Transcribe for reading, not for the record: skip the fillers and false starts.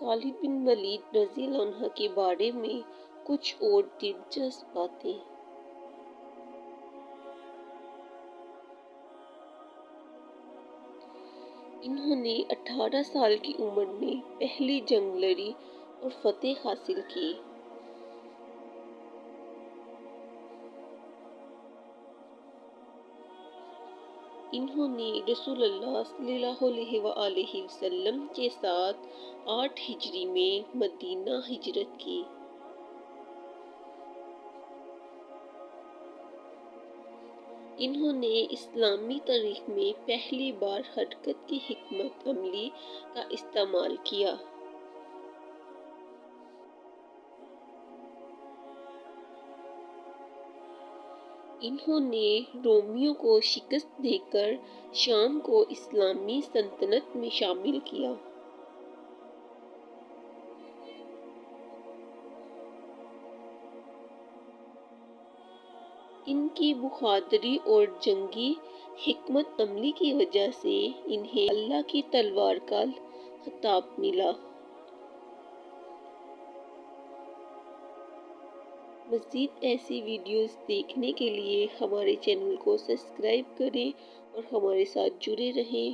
خالد بن ولید رضی اللہ عنہ کے بارے میں کچھ اور دلچسپ باتیں۔ انہوں نے 18 سال کی عمر میں پہلی جنگ لڑی اور فتح حاصل کی۔ انہوں نے رسول اللہ صلی اللہ علیہ وآلہ وسلم کے ساتھ 8 ہجری میں مدینہ ہجرت کی۔ انہوں نے اسلامی تاریخ میں پہلی بار حرکت کی حکمت عملی کا استعمال کیا۔ انہوں نے رومیوں کو شکست دے کر شام کو اسلامی سلطنت میں شامل کیا۔ ان کی بہادری اور جنگی حکمت عملی کی وجہ سے انہیں اللہ کی تلوار کا خطاب ملا۔ مزید ایسی ویڈیوز دیکھنے کے لیے ہمارے چینل کو سبسکرائب کریں اور ہمارے ساتھ جڑے رہیں۔